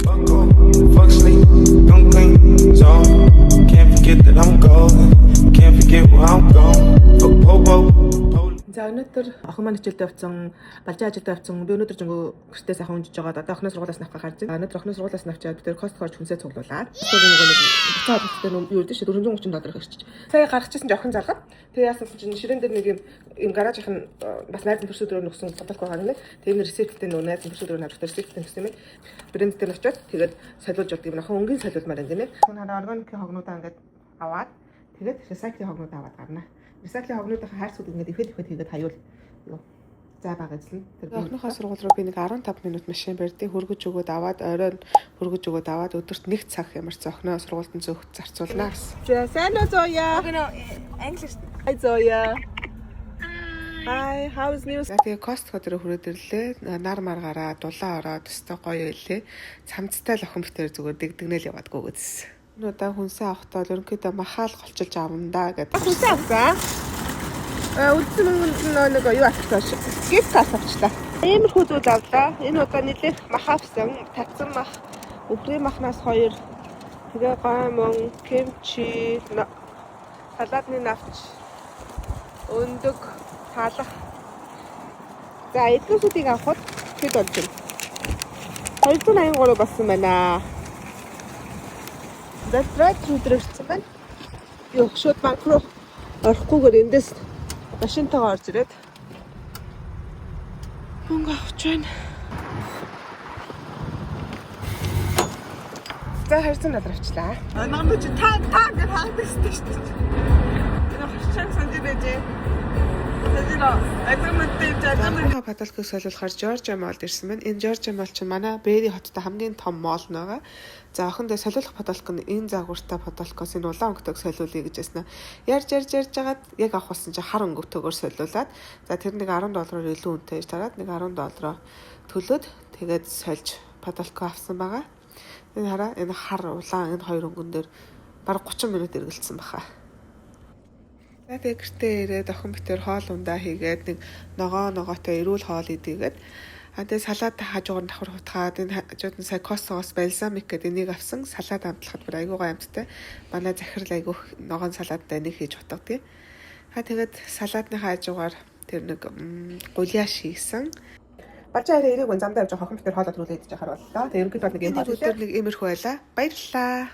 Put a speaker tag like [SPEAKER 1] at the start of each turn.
[SPEAKER 1] Fuck sleep, don't clean, so can't forget that I'm golden. Can't forget where I'm going. Fuck popo.
[SPEAKER 2] За өнөөдөр охин маань хичээлдээ явцсан, балжаа ажилдаа явцсан. Би өнөөдөр жингүү гэртээ сайхан унжиж байгаа. Одоо охины сургуулиас навах гарч байна. Өнөөдөр охины сургуулиас навчаад тэр Costco-ор хүнсээ цуглуулаад. Costco-гийн нэг буцаа хөлтөд юу гэдэг чинь $430 ирчихэж. Сая гаргачихсан ч охин залгаад. Тэгээ яасан чинь ширээн дээр нэг юм гаражийнх нь бас найзын төрсөдрөө нөхсөн бодолк байгаа нэ. Тэр ресепттэй нөө найзын төрсөдрөө навч ресепттэй гэсэн юм. Брэнд дээр очиод тэгээд солиулж явдаг юм. Охин өнгийн солиулмаар ингэнэ. Хүн хараа органикийн хогнуудаа ингээд аваад тэгээд recycling хогнуудаа аваад гарна. Recycling хогнуудын хайрцууд ингээд ихэд хийгээд хаюул зай баг эзлэн. Тэр охиныхоо сургууль руу би нэг 15 минут машин барьдیں۔ Хөргөж өгөөд аваад оройн хөргөж өгөөд аваад өдөрт 1 цаг ямар ч охиноо сургуульд зөөх зарцуулнаа гэсэн. Сайн уу Зоя?
[SPEAKER 3] English.
[SPEAKER 2] Hi Зоя. Hi, how is news? Тэгээ Costco дээр хүрээд ирлээ. Нар маргаараа дулаан ороод өстой гоё илээ. Цамцтай л охин битээр зүгээр дэгдэгнэл яваадгүй гэсэн. Өнөөдөр хүнсээ авахтаа ерөнхийдөө махаал голчилж авна да гэдэг. Хүнсээ авсан. Үлдсэн мөнгөнд нэг юу авчихсан шиг. Gift card авчлаа. Иймэрхүү зүйл авлаа. Энэ удаа нэлээд мах авсан. Татсан мах, өврийн махнаас 2. Тэгээ гомон, кимчи, салаатны навч, өндөг, талах. За эдгүүсүүдийг авахд хэд болж байна? 283 болсон байна. Дэвтрээ өдрөөрсөн байна. Юу шууд банк руу орохгүйгээр эндээс машинтайгаа орж ирээд мөнгө авч байна. За харьцан надравчлаа. Намайг чи та гэж хаадаг шүү дээ. Энэ хашааг санджиж байжээ. Агромонтэй Баталкыг солиулахаар Жоржиа молд ирсэн байна. Энэ Жоржиа мол чинь манай Бэри хоттой хамгийн том мол байгаа. За охиндоо солиулах Баталк нь энэ загвартай Баталкоос энэ улаан өнгөтэйг солиулъя гэж яснаа. Ярьж жагаад яг авах болсон чинь хар өнгөтэйгээр солиулаад за тэр нэг $10 илүү үнэтэй тараад нэг $10 төлөөд тэгээд сольж Баталко авсан байгаа. Энэ хараа энэ хар улаан энэ хоёр өнгөн дээр бараг 30 минут эргэлцсэн баха. Тэгээд гэртээ ирээд охин битэр хоол ундаа хийгээд нэг ногоотой эрүүл хоол идээгээд тэгээ салаад хажуугаар нь давхар хутгаад энэ хажууд нь сая Costco-оос бальзамик гэдэг энийг авсан салаад амтлахад бүр айгуугаа амттай. Манай захирал айгуух ногоон салааттай нэг хийж утгадаг. Тэгээд салаатныхаа хажуугаар тэр нэг гуляш хийсэн. Бачаа хэрэг зам дээр явж охин битэр хоол оруулаад идэж яхаар боллоо. Тэгээд ерөнхийдөө нэг юм нэг иймэрхүү байлаа. Баярлалаа.